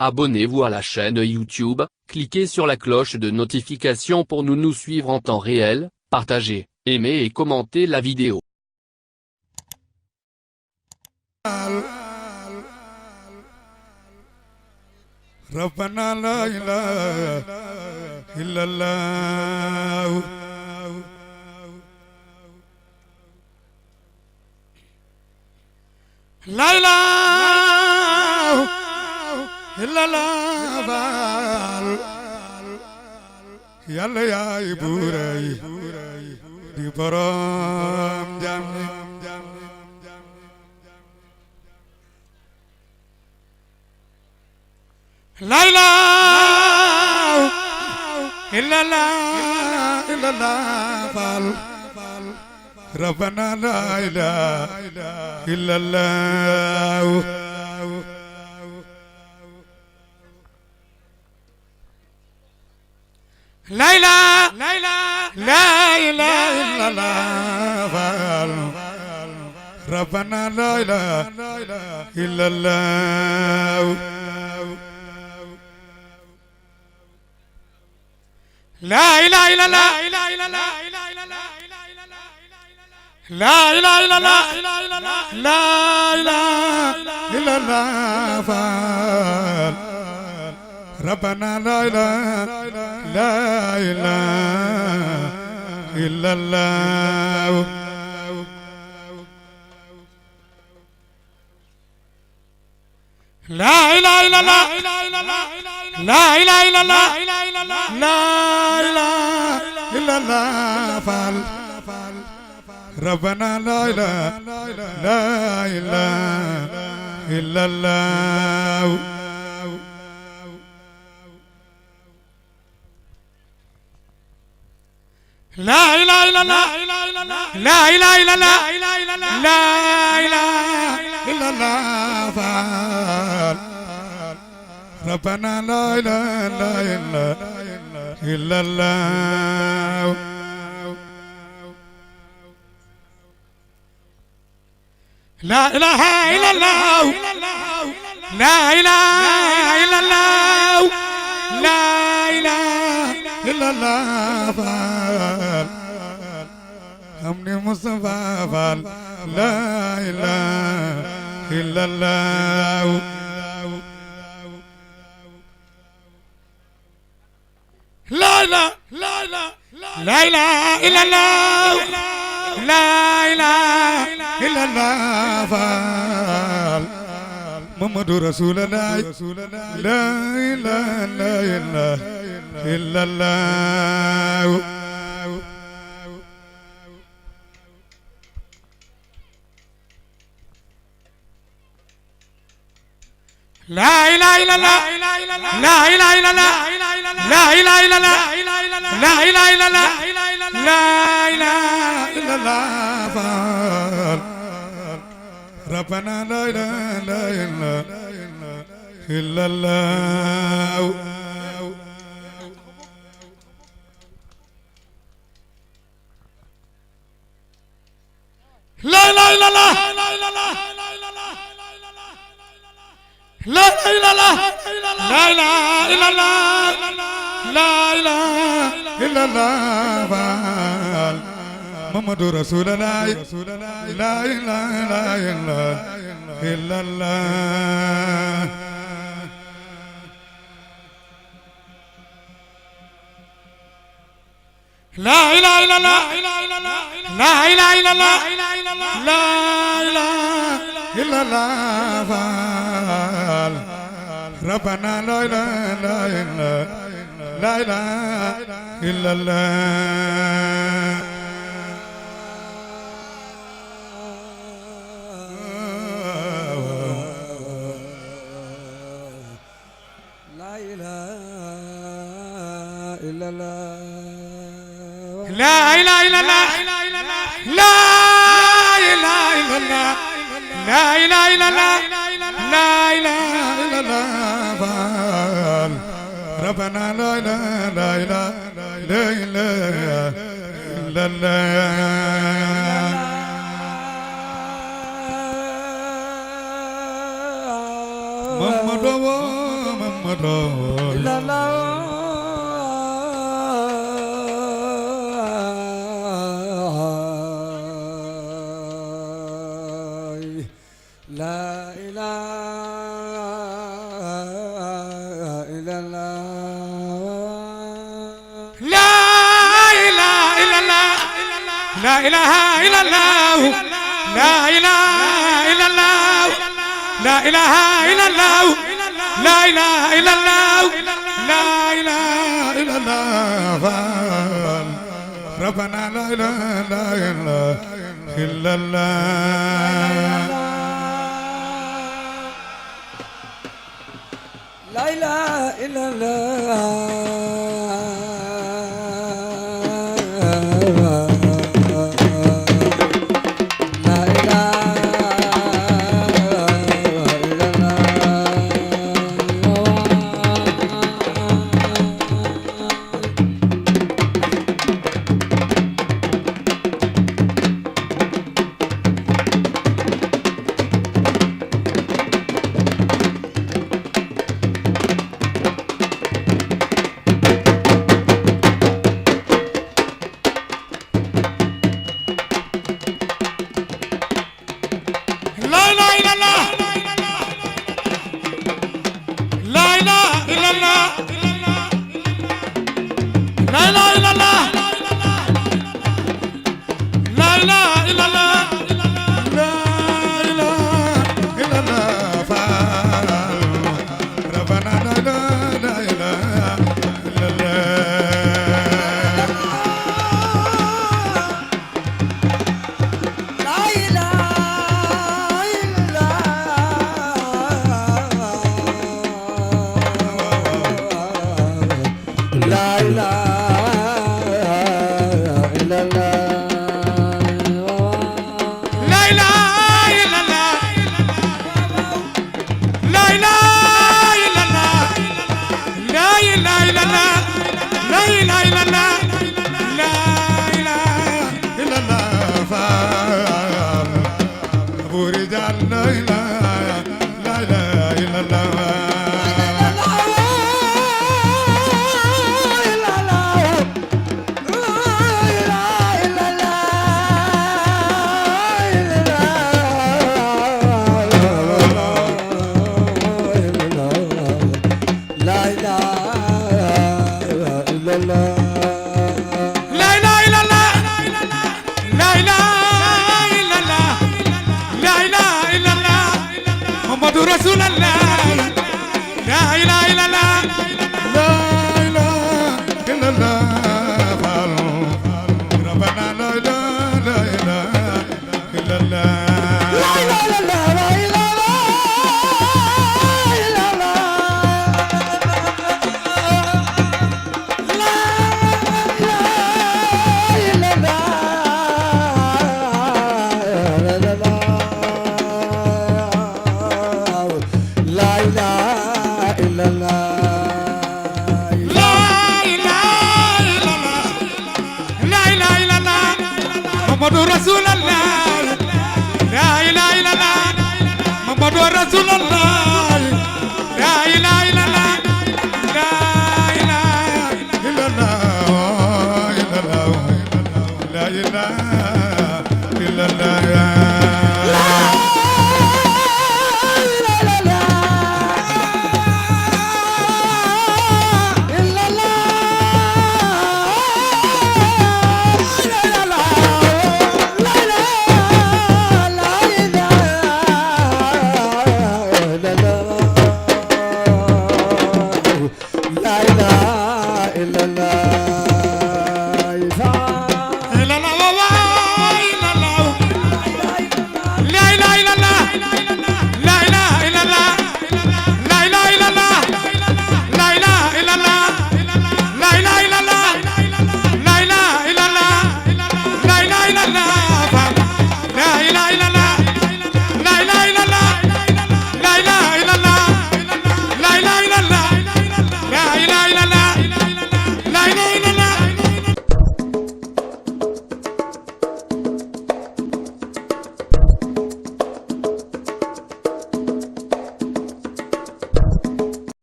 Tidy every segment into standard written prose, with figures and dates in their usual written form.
Abonnez-vous à la chaîne YouTube, cliquez sur la cloche de notification pour nous suivre en temps réel, partagez, aimez et commentez la vidéo. ربنا لا إله إلا الله لا إله إلا الله يلا يا إبوراي دي برام جامي لا إله إلا الله إلا الله ربنا لا إله إلا الله لا إله لا إله إلا الله ربنا لا إله إلا الله لا إله إلا الله لا إله إلا الله لا إله إلا الله ربنا لا إله لا إله إلا الله لا إله إلا الله لا إله إلا الله لا إله إلا الله ربنا لا إله لا إله إلا الله لا إله إلا الله لا إله إلا الله لا إله إلا الله ربنا لا إله إلا الله لا إله إلا الله لا إله إلا الله لا إله إلا الله أمني مصطفى لا إله إلا الله لا إله لا إله إلا الله لا إله إلا الله محمد رسول الله لا إله إلا الله لا إله إلا الله لا إله إلا الله لا إله إلا الله لا إله إلا الله لا إله إلا الله ربنا لا إله إلا الله لا إله إلا الله لا إله إلا الله لا إله إلا الله لا إله إلا الله محمد رسول الله لا إله إلا الله لا إله إلا الله لا إله إلا الله لا إله إلا الله ربنا لا إله لا إله إلا الله لا إله إلا الله لا إله إلا الله لا إله إلا الله لا إله إلا الله لا إله إلا الله ربنا لا إله إلا الله محمد la la la ilaha illallah La ilaha illallah La ilaha illallah La ilaha illallah La ilaha illallah La ilaha illallah La ilaha illallah ربنا لا إله إلا الله La ilaha illallah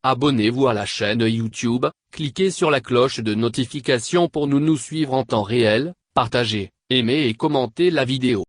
Abonnez-vous à la chaîne YouTube, cliquez sur la cloche de notification pour nous suivre en temps réel, partagez, aimez et commentez la vidéo.